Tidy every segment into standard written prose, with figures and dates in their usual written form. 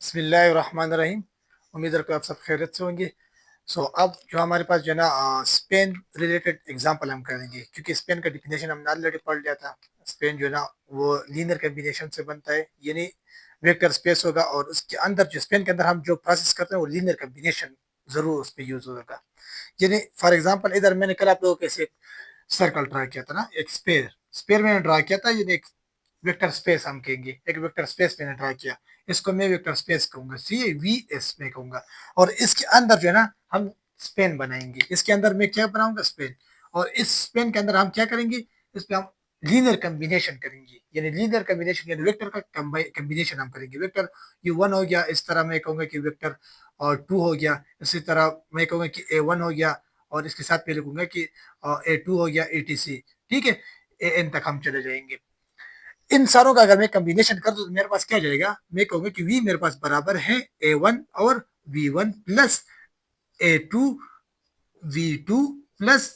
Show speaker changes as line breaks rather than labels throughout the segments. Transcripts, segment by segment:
बिस्मिल्लाहिर्रहमानिर्रहीम। उम्मीद करता हूँ आप सब खैरियत से होंगे। अब जो हमारे पास जो है ना स्पेन रिलेटेड एग्जांपल हम करेंगे, क्योंकि स्पेन का डिफिनेशन हमने ऑलरेडी पढ़ लिया था। स्पेन जो है ना वो लीनियर कम्बिनेशन से बनता है, यानी वेक्टर स्पेस होगा और उसके अंदर जो स्पेन के अंदर हम जो प्रोसेस करते हैं वो लीनियर कम्बिनेशन जरूर उस पर यूज होगा। यानी फॉर एग्जाम्पल इधर मैंने कल आप लोगों को ऐसे सर्कल ड्रा किया था ना, एक स्पेयर स्पेयर मैंने ड्रा किया था, यानी एक वेक्टर स्पेस हम कहेंगे, एक वेक्टर स्पेस मैंने ड्रा किया। इसको मैं वेक्टर स्पेस कहूंगा, सी वी एस में कहूंगा। और इसके अंदर जो है ना हम स्पेन बनाएंगे, इसके अंदर मैं क्या बनाऊंगा, स्पेन। और इस स्पेन के अंदर हम क्या करेंगे, इस पे हम लीनियर कम्बिनेशन करेंगे, यानी लीनियर कम्बिनेशन यानी वेक्टर का कम्बिनेशन हम करेंगे। वेक्टर ये वन हो गया, इस तरह मैं कहूंगा कि वेक्टर और टू हो गया, इसी तरह मैं कहूंगा कि ए वन हो गया, और इसके साथ मैं लिखूंगा कि ए टू हो गया, ए टी सी। ठीक है, ए एन तक हम चले जाएंगे। इन सारों का अगर मैं कॉम्बिनेशन कर दूं तो मेरे पास क्या जाएगा, मैं कहूंगा कि वी मेरे पास बराबर है ए वन और V one plus A two V two plus,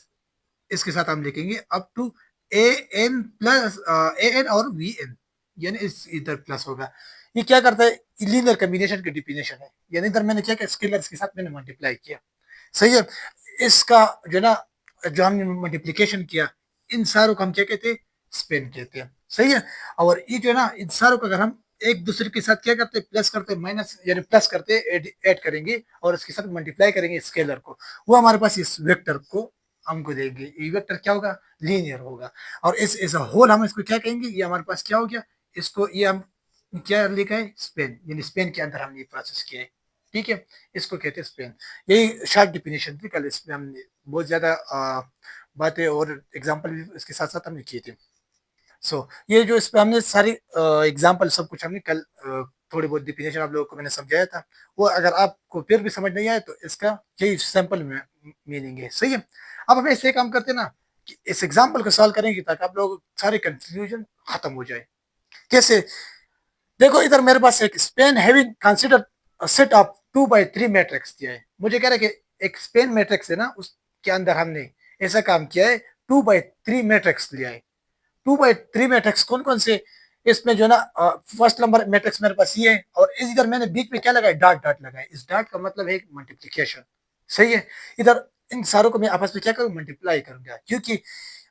इसके साथ हम लिखेंगे up to A N plus A N और वी एन, यानी इस इधर प्लस होगा। ये क्या करता है, लीनियर कॉम्बिनेशन की डिफिनेशन है। यानी इधर मैंने क्या किया, स्केलर्स के साथ मैंने मल्टीप्लाई किया। सही है। इसका जो ना जो हमने मल्टीप्लीकेशन किया, इन सारों को हम क्या कहते हैं, स्पेन कहते हैं। सही है। और ये जो है ना इन सारों को अगर हम एक दूसरे के साथ क्या करते हैं, प्लस करते हैं, माइनस यानी प्लस करते हैं, ऐड करेंगे और इसके साथ मल्टीप्लाई करेंगे स्केलर को, वो हमारे पास इस वेक्टर को हमको देंगे। ये वेक्टर क्या होगा, लीनियर होगा। और इस एज अ होल हम इसको क्या कहेंगे, ये हमारे पास क्या हो गया, इसको ये हम क्या लिखा है, स्पेन, यानी स्पेन के अंदर हमने ये प्रोसेस किया है। ठीक है, इसको कहते हैं स्पेन। यही शॉर्ट डिफिनेशन थी, कल इसमें हमने बहुत ज्यादा बातें और एग्जांपल भी इसके साथ साथ हमने किए थे। ये जो इस पे हमने सारी एग्जांपल सब कुछ हमने कल थोड़ी बहुत डिफिनेशन आप लोगों को मैंने समझाया था। वो अगर आपको फिर भी समझ नहीं आए तो इसका यही सिंपल में मीनिंग है। सही है। अब हमें ऐसे काम करते हैं ना कि इस एग्जांपल को सॉल्व करेंगे ताकि आप लोग सारे कंफ्यूजन खत्म हो जाए। कैसे, देखो इधर मेरे पास एक Spain having consider set of 2 by 3 matrix दिया है। मुझे कह रहा है कि एक स्पेन मैट्रिक्स है ना, उसके अंदर हमने ऐसा काम किया है, 2 by 3 मैट्रिक्स लिया है। 2 by 3 मैट्रिक्स कौन कौन से, इसमें जो है ना फर्स्ट नंबर मैट्रिक्स मेरे पास ये है, और इस इधर मैंने बीच में क्या लगाया, डॉट डॉट लगाया। इस डॉट का मतलब है मल्टीप्लीकेशन। सही है। इधर इन सारों को मैं आपस में क्या करूँ, मल्टीप्लाई करूंगा, क्योंकि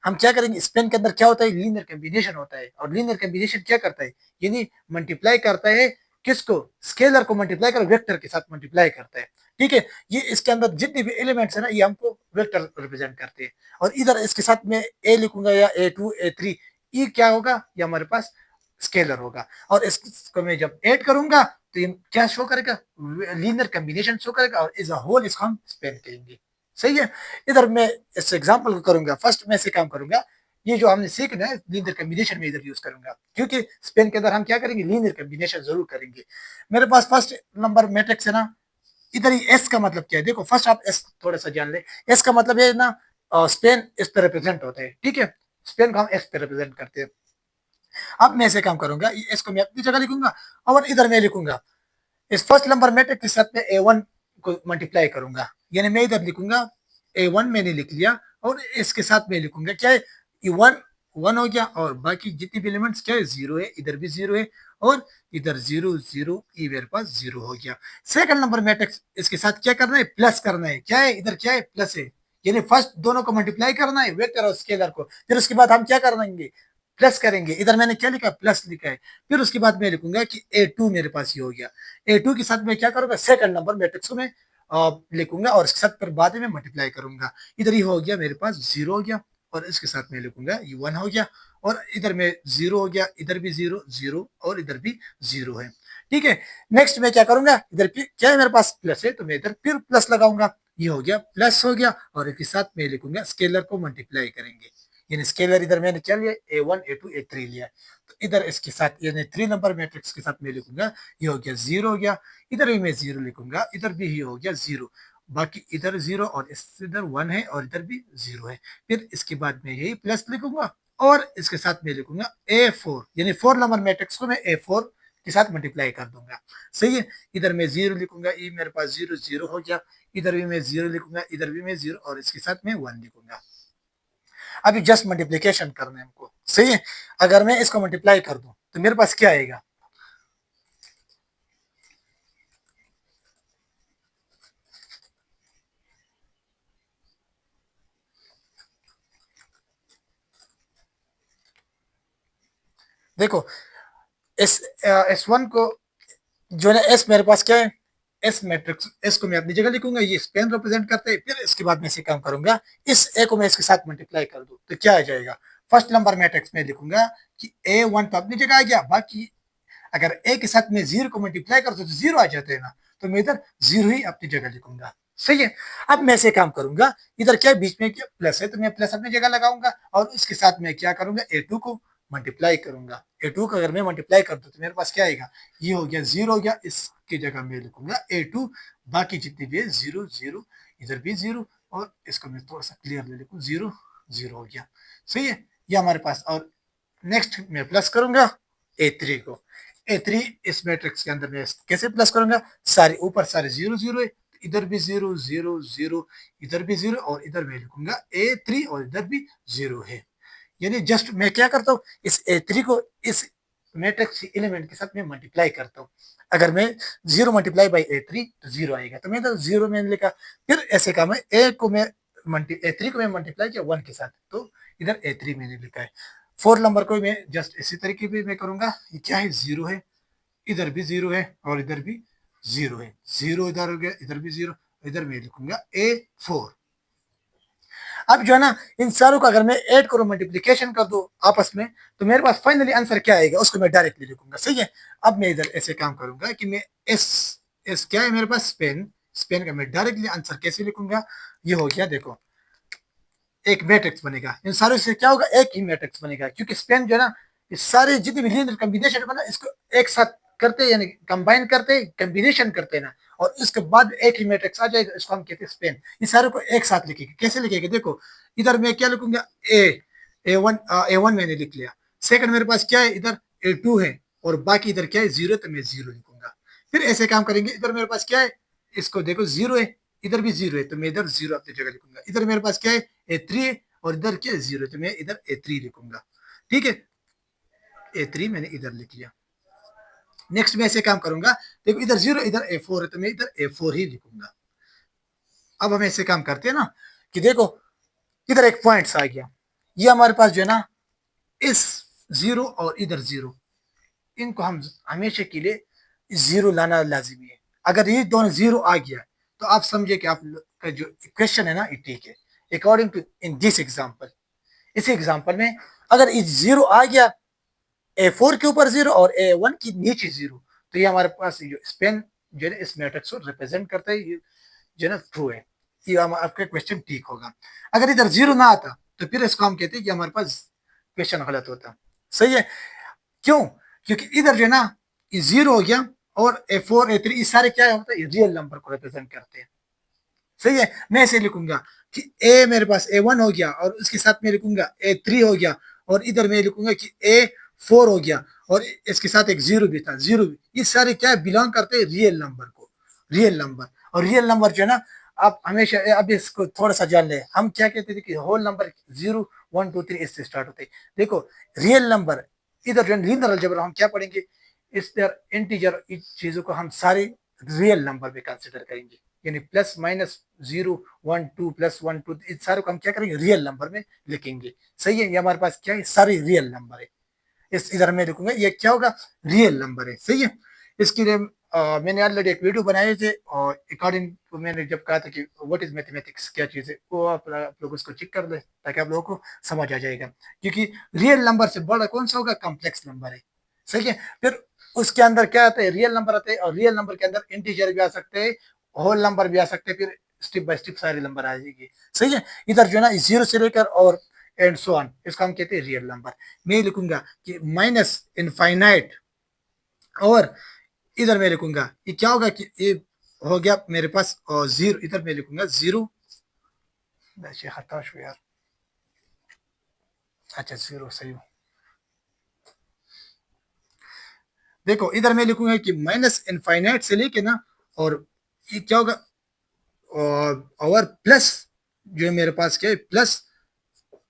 हम क्या करेंगे, स्पेन के अंदर क्या होता है, लीनियर कम्बिनेशन होता है। और लीनियर कम्बिनेशन क्या करता है, यानी मल्टीप्लाई करता है किसको, स्केलर को मल्टीप्लाई कर वेक्टर के साथ मल्टीप्लाई करता है। ठीक है। ये इसके अंदर जितने भी एलिमेंट्स है ना, ये हमको वेक्टर रिप्रेजेंट करते हैं। और इधर इसके साथ में ए लिखूंगा या ए टू ए थ्री, ये क्या होगा, ये हमारे पास स्केलर होगा। और इसको मैं जब ऐड करूंगा तो ये क्या शो करेगा, लीनियर कम्बिनेशन शो करेगा, और एज अ होल इसको हम स्पेन कहेंगे। सही है। इधर मैं इस एग्जांपल को करूंगा, फर्स्ट मैं से काम करूंगा, ये जो हमने सीखना है लीनियर कम्बिनेशन में इधर यूज करूंगा, क्योंकि स्पेन के अंदर हम क्या करेंगे, लीनियर कम्बिनेशन जरूर करेंगे। मेरे पास फर्स्ट नंबर मैट्रिक्स है ना, इधर ही एस का मतलब क्या है, देखो फर्स्ट आप एस थोड़ा सा जान ले। एस का मतलब है ना, स्पेन इस पे रिप्रेजेंट होता है। ठीक है, स्पेन को हम एस पे रिप्रेजेंट करते हैं। अब मैं ऐसे काम करूंगा, एस को मैं अपनी जगह लिखूंगा और इधर मैं लिखूंगा इस फर्स्ट नंबर मैट्रिक्स के साथ में ए वन को मल्टीप्लाई करूंगा, यानी मैं इधर लिखूंगा ए वन मैंने लिख लिया, और इसके साथ में लिखूंगा क्या है, ये वन वन हो गया, और बाकी जितने भी एलिमेंट्स क्या है, जीरो है, इधर भी जीरो है, और इधर जीरो जीरो, ये मेरे पास जीरो हो गया। सेकंड नंबर मैट्रिक्स इसके साथ क्या करना है, प्लस करना है, क्या है इधर क्या है, प्लस है, यानी फर्स्ट दोनों को मल्टीप्लाई करना है, वेक्टर और स्केलर को। फिर उसके बाद हम क्या करेंगे, प्लस करेंगे। इधर मैंने क्या लिखा, प्लस लिखा है। फिर उसके बाद मैं लिखूंगा कि ए टू मेरे पास ये हो गया। ए टू के साथ मैं क्या करूंगा, सेकंड नंबर मैट्रिक्स को मैं लिखूंगा और इसके साथ फिर बाद में मल्टीप्लाई करूंगा। इधर ये हो गया मेरे पास जीरो हो गया, और इसके साथ मैं लिखूंगा ये वन हो गया, और इधर में जीरो हो गया, इधर भी जीरो जीरो, और इधर भी जीरो है। ठीक है। नेक्स्ट मैं क्या करूंगा, इधर क्या है मेरे पास, प्लस है, तो मैं इधर फिर प्लस लगाऊंगा, ये हो गया, प्लस हो गया, और इसके साथ मैं लिखूंगा स्केलर को मल्टीप्लाई करेंगे, यानी स्केलर इधर मैंने क्या लिया, A one A two A three लिया। तो इधर इसके साथ यानी 3 नंबर मैट्रिक्स के साथ मैं लिखूंगा, ये हो गया जीरो हो गया, इधर भी मैं जीरो लिखूंगा, इधर भी ये हो गया जीरो, बाकी इधर जीरो, और इस इधर वन है, और इधर भी जीरो है। फिर इसके बाद मैं यही प्लस लिखूंगा, और इसके साथ मैं लिखूंगा ए फोर, यानी 4 नंबर मैट्रिक्स को मैं ए फोर के साथ मल्टीप्लाई कर दूंगा। सही है। इधर मैं जीरो लिखूंगा, ये मेरे पास जीरो जीरो हो गया, इधर भी मैं जीरो लिखूंगा, इधर भी मैं जीरो, और इसके साथ मैं वन लिखूंगा। अभी जस्ट मल्टीप्लीकेशन करना है हमको। सही है। अगर मैं इसको मल्टीप्लाई कर दूं तो मेरे पास क्या आएगा, देखो S1 को जो है ना, एस मेरे पास क्या है, एस मैट्रिक्स, एस को मैं अपनी जगह लिखूंगा, ये स्पेन रिप्रेजेंट करते हैं। फिर इसके बाद मैं इसे काम करूंगा, इस ए को मैं इसके साथ मल्टीप्लाई कर दूं तो क्या आ जाएगा, फर्स्ट नंबर मैट्रिक्स में लिखूंगा कि A1 तो अपनी जगह आ गया, बाकी अगर ए के साथ में जीरो को मल्टीप्लाई कर दो तो जीरो आ जाते हैं ना, तो मैं इधर जीरो ही अपनी जगह लिखूंगा। सही है। अब मैं ऐसे काम करूंगा, इधर क्या बीच में क्या प्लस है, तो मैं प्लस अपनी जगह लगाऊंगा और इसके साथ में क्या करूंगा, A2 को मल्टीप्लाई करूंगा। A2 को अगर मैं मल्टीप्लाई कर दूं तो मेरे पास क्या आएगा, ये हो गया जीरो हो गया, इसकी जगह मैं लिखूंगा A2, बाकी जितनी भी है जीरो जीरो, इधर भी जीरो, और इसको मैं थोड़ा सा क्लियरली लिखूं, जीरो जीरो हो गया। सही है, ये हमारे पास। और नेक्स्ट मैं प्लस करूंगा A3 को। A3 इस मैट्रिक्स के अंदर मैं कैसे प्लस करूंगा, सारे ऊपर सारे जीरो जीरो है, इधर भी जीरो जीरो जीरो, इधर भी जीरो, और इधर मैं लिखूंगा A3 और इधर भी जीरो है। यानी जस्ट मैं क्या करता हूँ, इस A3 को इस मैट्रिक्स एलिमेंट के साथ मैं मल्टीप्लाई करता हूँ। अगर मैं जीरो मल्टीप्लाई बाई A3 तो जीरो आएगा, तो मैं तो जीरो मैंने लिखा। फिर ऐसे काम है, A3 को मैं मल्टीप्लाई किया 1 के साथ, तो इधर A3 मैंने लिखा है। फोर नंबर को मैं जस्ट इसी तरीके भी मैं करूंगा, ये क्या है, जीरो है, इधर भी जीरो है और इधर भी जीरो है, जीरो इधर हो गया, इधर भी जीरो, इधर मैं लिखूंगा A4। अब जो है ना, इन सारों का अगर मैं ऐड करूं, मल्टीप्लीकेशन कर दूं आपस में, तो मेरे पास फाइनली आंसर क्या आएगा उसको मैं डायरेक्टली लिखूंगा। सही है। अब मैं इधर ऐसे काम करूंगा कि मैं एस एस क्या है मेरे पास, स्पेन, स्पेन का मैं डायरेक्टली आंसर कैसे लिखूंगा, ये हो गया, देखो एक मैट्रिक्स बनेगा, इन सारों से क्या होगा, एक ही मैट्रिक्स बनेगा, क्योंकि स्पेन जो है ना, इस सारे जितने भी लीनियर कॉम्बिनेशन बना इसको एक साथ करते हैं, यानी कंबाइन करते हैं, कॉम्बिनेशन करते हैं ना, और इसके बाद एक ही मैट्रिक्स आ जाएगा, इसको हम कहते हैं स्पेन। ये सारे को एक साथ लिखेंगे, कैसे लिखेंगे, देखो इधर मैं क्या लिखूंगा, ए वन मैंने लिख लिया, सेकंड मेरे पास क्या है, इधर A2 है, और बाकी इधर क्या है, जीरो, तो मैं जीरो लिखूंगा। फिर ऐसे काम करेंगे, इधर मेरे पास क्या है, इसको देखो जीरो है, इधर भी जीरो है, तो मैं इधर जीरो अपनी जगह लिखूंगा। इधर मेरे पास क्या है, A3 है, और इधर क्या है, जीरो है, तो मैं इधर A3 लिखूंगा। ठीक है, A3 मैंने इधर लिख लिया। नेक्स्ट मैं ऐसे काम करूंगा, देखो इधर जीरो, इधर A4 है, तो मैं इधर A4 ही लिखूंगा। अब हम ऐसे काम करते हैं ना, कि देखो इधर एक पॉइंट्स आ गया, ये हमारे पास जो है ना, इस जीरो और इधर जीरो, इनको हम हमेशा के लिए जीरो लाना लाजिमी है। अगर ये दोनों जीरो आ गया तो आप समझिए कि आप का जो क्वेश्चन है ना, ये ठीक है। According to in this example, इस एग्जाम्पल में अगर ये जीरो आ गया, A4 के ऊपर जीरो और A1 की नीचे जीरो, तो ये हमारे पास जो स्पेन जो है इस मैट्रिक्स को रिप्रेजेंट करता है, ये जो है ना ट्रू है, ये आपका क्वेश्चन ठीक होगा। अगर इधर जीरो ना आता तो फिर इसको हम कहते हैं कि हमारे पास क्वेश्चन गलत होता। सही है। क्यों, क्योंकि इधर जो है ना, ये जीरो हो गया, और A4 A3 ये सारे क्या होता है, रियल नंबर को रिप्रेजेंट करते हैं। सही है। मैं ऐसे लिखूंगा कि ए मेरे पास A1 हो गया, और उसके साथ में लिखूंगा A3 हो गया, और इधर मैं लिखूंगा कि A4 हो गया, और इसके साथ एक जीरो भी था, जीरो भी, ये सारे क्या बिलोंग करते हैं रियल नंबर को, रियल नंबर। और रियल नंबर जो है ना, आप हमेशा अब इसको थोड़ा सा जान ले, हम क्या कहते थे कि whole number zero one two three इससे स्टार्ट होते हैं। देखो रियल नंबर, इधर जो लीनियर अलजेब्रा हम क्या पढ़ेंगे, इस इंटीजर, इस चीजों को हम सारे रियल नंबर में कंसिडर करेंगे, यानी plus minus zero one two plus one two, इस सारे को हम क्या करेंगे, रियल नंबर में लिखेंगे। सही है, ये हमारे पास क्या है, सारे रियल नंबर है। इस इधर में लिखूंगा, ये क्या होगा, रियल नंबर है। सही है। इसके लिए मैंने ऑलरेडी एक वीडियो बनाए थे, और अकॉर्डिंग टू मैंने जब कहा था कि व्हाट इज मैथमेटिक्स, क्या चीज है, वो आप लोग उसको चेक कर ले, ताकि आप लोगों को समझ आ जाएगा। क्योंकि रियल नंबर से बड़ा कौन सा होगा, कॉम्प्लेक्स नंबर है। सही है। फिर उसके अंदर क्या आता है, रियल नंबर आते हैं, और रियल नंबर के अंदर इंटीजर भी आ सकते हैं, होल नंबर भी आ सकते हैं, फिर स्टेप बाय स्टेप सारे नंबर आ जाएंगे। सही है। इधर जो है ना, जीरो से लेकर और एंड सो ऑन, इसको हम कहते हैं रियल नंबर। मैं लिखूंगा कि माइनस इनफाइनाइट, और इधर मैं लिखूंगा ये क्या होगा, कि ये हो गया मेरे पास, और जीरो, इधर मैं लिखूंगा जीरो, हताश हो यार, अच्छा जीरो सही हो। देखो इधर मैं लिखूंगा कि माइनस इनफाइनाइट से लेके ना, और ये क्या होगा, और प्लस, जो मेरे पास क्या है, प्लस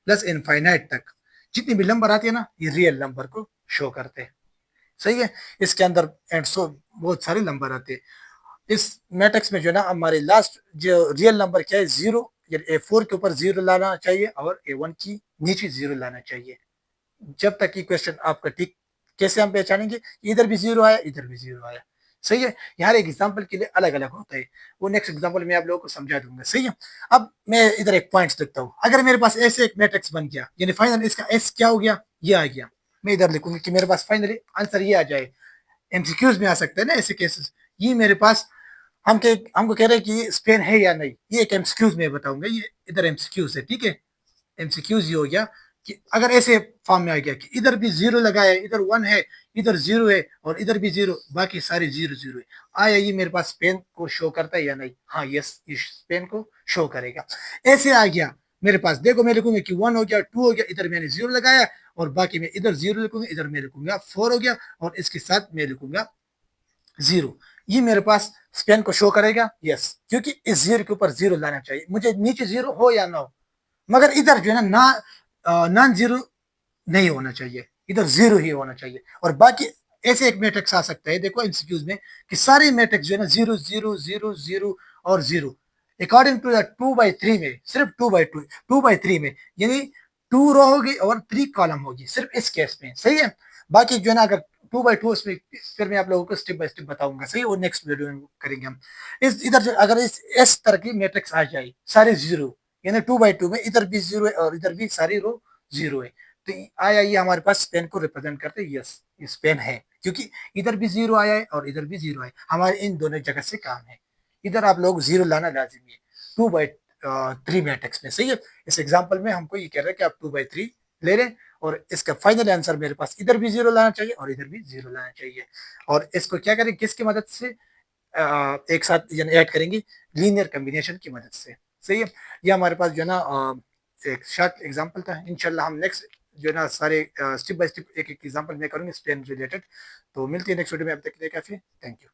प्लस इनफाइनाइट तक जितनी भी नंबर आती है ना, ये रियल नंबर को शो करते हैं। सही है। इसके अंदर एंड सो बहुत सारे नंबर आते हैं। इस मैट्रिक्स में जो है ना, हमारे लास्ट जो रियल नंबर क्या है, जीरो, A4 के ऊपर जीरो लाना चाहिए, और A1 की नीचे जीरो लाना चाहिए। जब तक ये क्वेश्चन आपका ठीक कैसे हम पहचानेंगे? इधर भी जीरो आया, इधर भी जीरो आया। सही है? हर एक एग्जाम्पल के लिए अलग अलग होता है। वो नेक्स्ट एग्जाम्पल में आप लोगों को समझा दूंगा। सही है? अब मैं इधर एक पॉइंट्स लिखता हूँ। अगर मेरे पास ऐसे एक मैट्रिक्स बन गया, यानी फाइनल इसका एस क्या हो गया, ये आ गया। मैं इधर लिखूंगी कि मेरे पास फाइनली आंसर ये आ जाए। एमसीक्यूज में आ सकता है ना ऐसे केसेस। ये मेरे पास हमको कह रहे हैं कि स्पेन है या नहीं, ये एक एमसीक्यूज में बताऊंगा। ये इधर एमसीक्यूज है, ठीक है? एमसीक्यूज ये हो गया कि अगर ऐसे फॉर्म में आ गया कि इधर भी जीरो लगाया है, इधर वन है, इधर जीरो है और इधर भी जीरो, बाकी सारे जीरो जीरो है, आया ये मेरे पास स्पेन को शो करता है या नहीं? हाँ, यस, ये स्पेन को शो करेगा। ऐसे आ गया मेरे पास, देखो मैं लिखूंगा कि वन हो गया, टू हो गया, इधर मैंने जीरो लगाया और बाकी में इधर जीरो लिखूंगा, इधर मैं लिखूंगा फोर हो गया और इसके साथ मैं लिखूंगा जीरो। ये मेरे पास स्पेन को शो करेगा, यस, क्योंकि इस जीरो के ऊपर जीरो लाना चाहिए मुझे, नीचे जीरो हो या ना हो, मगर इधर जो है ना नॉन जीरो नहीं होना चाहिए, इधर जीरो ही होना चाहिए। और बाकी ऐसे एक मैट्रिक्स आ सकता है, देखो एमसीक्यूज में, कि सारे मैट्रिक्स जो है ना जीरो जीरो जीरो जीरो और zero, according to the two by three में, सिर्फ टू बाई थ्री में, यानी टू रो होगी और थ्री कॉलम होगी, सिर्फ इस केस में। सही है? बाकी जो है ना अगर टू बाई टू, उसमें फिर मैं आप लोगों को स्टेप बाय स्टेप बताऊंगा। सही है? वो नेक्स्ट वीडियो में करेंगे हम। इस इधर अगर इस तरह की मैट्रिक्स आ जाए सारे जीरो, यानी टू बाई टू में इधर भी जीरो है और इधर भी सारी रो जीरो है, तो आया ये हमारे पास स्पेन को रिप्रेजेंट करते हैं। यस, ये स्पेन है, क्योंकि इधर भी जीरो आया है और इधर भी जीरो है, हमारे इन दोनों जगह से काम है। इधर आप लोग जीरो लाना लाजिमी है टू बाई थ्री मैट्रिक्स में। सही है? इस एग्जाम्पल में हमको ये कह रहे हैं कि आप टू बाई थ्री ले लें और इसका फाइनल आंसर मेरे पास इधर भी जीरो लाना चाहिए और इधर भी जीरो लाना चाहिए। और इसको क्या करें, किसकी मदद से एक साथ यानी ऐड करेंगे? लीनियर कॉम्बिनेशन की मदद से। सही है? ये हमारे पास जो है ना एक शॉर्ट एग्जांपल था। इंशाल्लाह हम नेक्स्ट जो है ना सारे स्टेप बाय स्टेप एक एक एग्जांपल मैं करूंगी स्पेन रिलेटेड। तो मिलती है नेक्स्ट वीडियो में, अब तक के लिए काफी, थैंक यू।